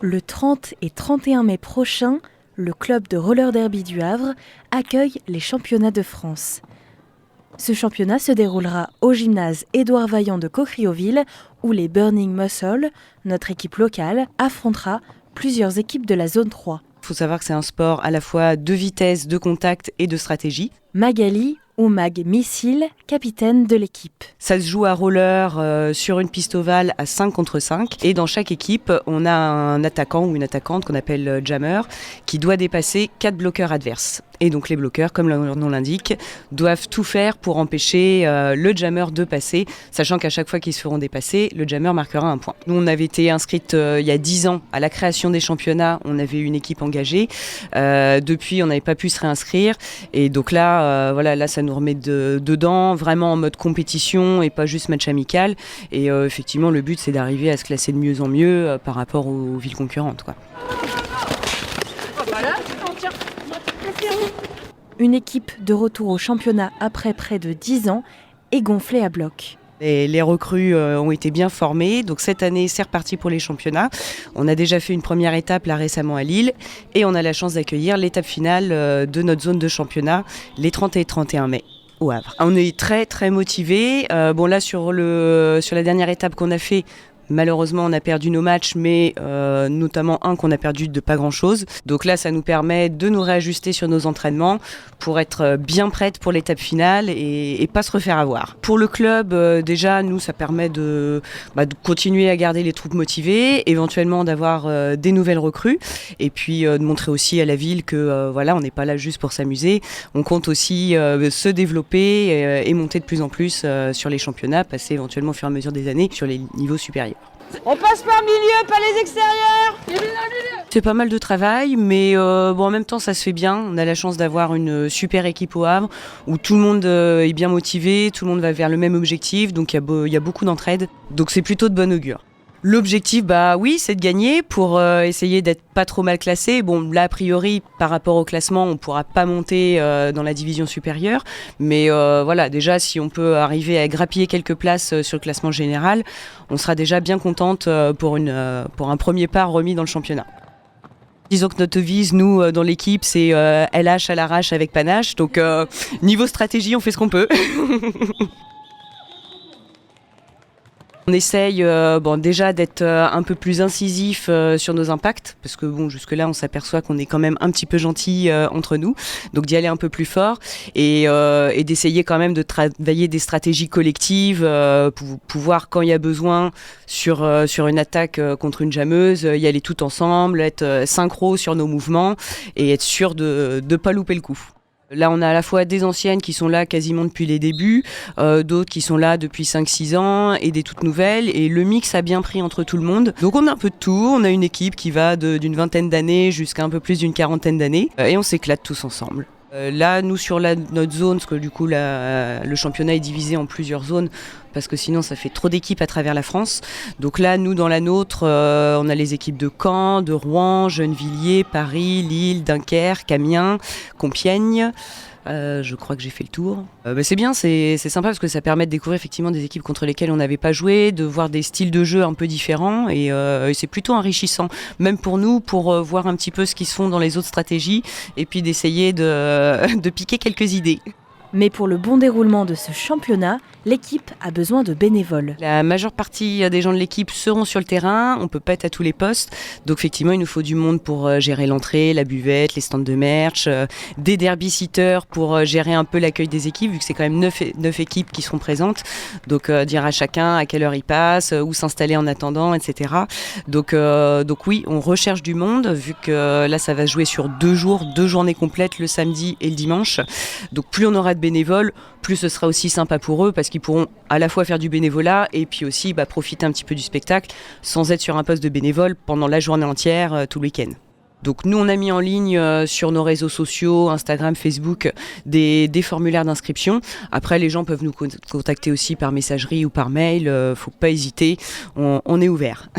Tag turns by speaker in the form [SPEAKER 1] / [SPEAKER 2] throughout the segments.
[SPEAKER 1] Le 30 et 31 mai prochain, le club de roller derby du Havre accueille les championnats de France. Ce championnat se déroulera au gymnase Édouard Vaillant de Cocriauville, où les Burning Muscle, notre équipe locale, affrontera plusieurs équipes de la zone 3.
[SPEAKER 2] Il faut savoir que c'est un sport à la fois de vitesse, de contact et de stratégie.
[SPEAKER 1] Magali, ou Mag Missile, capitaine de l'équipe.
[SPEAKER 2] Ça se joue à roller sur une piste ovale à 5 contre 5. Et dans chaque équipe, on a un attaquant ou une attaquante qu'on appelle jammer qui doit dépasser 4 bloqueurs adverses. Et donc les bloqueurs, comme leur nom l'indique, doivent tout faire pour empêcher le jammer de passer, sachant qu'à chaque fois qu'ils se feront dépasser, le jammer marquera un point. Nous, on avait été inscrite il y a 10 ans à la création des championnats, on avait une équipe engagée. Depuis, on n'avait pas pu se réinscrire. Et donc là, là ça nous remet dedans, vraiment en mode compétition et pas juste match amical. Et effectivement, le but, c'est d'arriver à se classer de mieux en mieux par rapport aux villes concurrentes, quoi.
[SPEAKER 1] Une équipe de retour au championnat après près de 10 ans est gonflée à bloc.
[SPEAKER 2] Les recrues ont été bien formées, donc cette année c'est reparti pour les championnats. On a déjà fait une première étape là récemment à Lille et on a la chance d'accueillir l'étape finale de notre zone de championnat les 30 et 31 mai. Au Havre. On est très très motivés. Là sur la dernière étape qu'on a fait, malheureusement on a perdu nos matchs, mais notamment un qu'on a perdu de pas grand chose. Donc là ça nous permet de nous réajuster sur nos entraînements pour être bien prête pour l'étape finale et pas se refaire avoir. Pour le club, déjà nous ça permet de continuer à garder les troupes motivées, éventuellement d'avoir des nouvelles recrues et puis de montrer aussi à la ville que on n'est pas là juste pour s'amuser. On compte aussi se développer et monter de plus en plus sur les championnats, passer éventuellement au fur et à mesure des années sur les niveaux supérieurs.
[SPEAKER 3] On passe par milieu, pas les extérieurs.
[SPEAKER 2] C'est pas mal de travail, mais en même temps ça se fait bien. On a la chance d'avoir une super équipe au Havre où tout le monde est bien motivé, tout le monde va vers le même objectif, donc il y a beaucoup d'entraide. Donc c'est plutôt de bon augure. L'objectif, oui, c'est de gagner pour essayer d'être pas trop mal classé. Bon, là, a priori, par rapport au classement, on pourra pas monter dans la division supérieure. Mais déjà, si on peut arriver à grappiller quelques places sur le classement général, on sera déjà bien contente pour un premier pas remis dans le championnat. Disons que notre devise, nous, dans l'équipe, c'est LH à l'arrache avec panache. Donc, niveau stratégie, on fait ce qu'on peut. On essaye déjà d'être un peu plus incisif sur nos impacts, parce que jusque-là on s'aperçoit qu'on est quand même un petit peu gentil entre nous, donc d'y aller un peu plus fort et d'essayer quand même de travailler des stratégies collectives pour pouvoir, quand il y a besoin, sur une attaque contre une jammeuse, y aller tout ensemble, être synchro sur nos mouvements et être sûr de ne pas louper le coup. Là, on a à la fois des anciennes qui sont là quasiment depuis les débuts, d'autres qui sont là depuis 5-6 ans et des toutes nouvelles. Et le mix a bien pris entre tout le monde. Donc on a un peu de tout. On a une équipe qui va d'une 20aine d'années jusqu'à un peu plus d'une 40aine d'années. Et on s'éclate tous ensemble. Là, nous, sur notre zone, parce que du coup, le championnat est divisé en plusieurs zones, parce que sinon, ça fait trop d'équipes à travers la France. Donc là, nous, dans la nôtre, on a les équipes de Caen, de Rouen, Gennevilliers, Paris, Lille, Dunkerque, Amiens, Compiègne. Je crois que j'ai fait le tour. C'est bien, c'est sympa parce que ça permet de découvrir effectivement des équipes contre lesquelles on n'avait pas joué, de voir des styles de jeu un peu différents et c'est plutôt enrichissant, même pour nous, pour voir un petit peu ce qui se font dans les autres stratégies et puis d'essayer de piquer quelques idées.
[SPEAKER 1] Mais pour le bon déroulement de ce championnat, l'équipe a besoin de bénévoles.
[SPEAKER 2] La majeure partie des gens de l'équipe seront sur le terrain, on ne peut pas être à tous les postes, donc effectivement il nous faut du monde pour gérer l'entrée, la buvette, les stands de merch, des derby-sitters pour gérer un peu l'accueil des équipes, vu que c'est quand même 9 équipes qui seront présentes, donc dire à chacun à quelle heure il passe, où s'installer en attendant, etc. Donc oui, on recherche du monde, vu que là ça va se jouer sur 2 jours, 2 journées complètes, le samedi et le dimanche, donc plus on aura de bénévoles, plus ce sera aussi sympa pour eux parce qu'ils pourront à la fois faire du bénévolat et puis aussi profiter un petit peu du spectacle sans être sur un poste de bénévole pendant la journée entière tout le week-end. Donc nous on a mis en ligne sur nos réseaux sociaux, Instagram, Facebook, des formulaires d'inscription. Après les gens peuvent nous contacter aussi par messagerie ou par mail, faut pas hésiter, on est ouvert.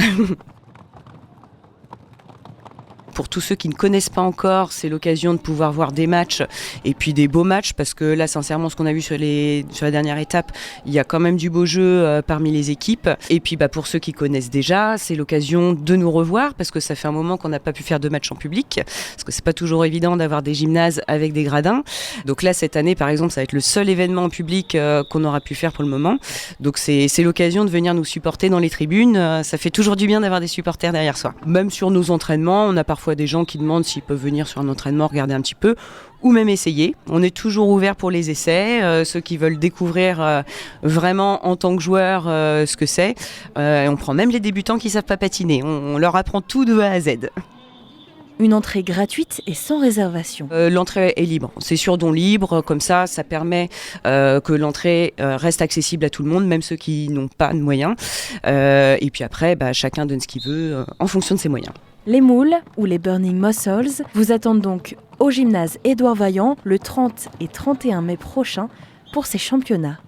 [SPEAKER 2] pour tous ceux qui ne connaissent pas encore, c'est l'occasion de pouvoir voir des matchs et puis des beaux matchs, parce que là, sincèrement, ce qu'on a vu sur la dernière étape, il y a quand même du beau jeu parmi les équipes. Et puis pour ceux qui connaissent déjà, c'est l'occasion de nous revoir, parce que ça fait un moment qu'on n'a pas pu faire de matchs en public, parce que c'est pas toujours évident d'avoir des gymnases avec des gradins. Donc là, cette année, par exemple, ça va être le seul événement en public qu'on aura pu faire pour le moment. Donc c'est l'occasion de venir nous supporter dans les tribunes. Ça fait toujours du bien d'avoir des supporters derrière soi. Même sur nos entraînements, on a parfois des gens qui demandent s'ils peuvent venir sur un entraînement, regarder un petit peu, ou même essayer. On est toujours ouvert pour les essais, ceux qui veulent découvrir vraiment en tant que joueur ce que c'est. On prend même les débutants qui ne savent pas patiner. On leur apprend tout de A à Z.
[SPEAKER 1] Une entrée gratuite et sans réservation.
[SPEAKER 2] L'entrée est libre, c'est sur don libre, comme ça permet que l'entrée reste accessible à tout le monde, même ceux qui n'ont pas de moyens. Et puis après, chacun donne ce qu'il veut en fonction de ses moyens.
[SPEAKER 1] Les moules, ou les Burning Muscles, vous attendent donc au gymnase Édouard Vaillant le 30 et 31 mai prochain pour ces championnats.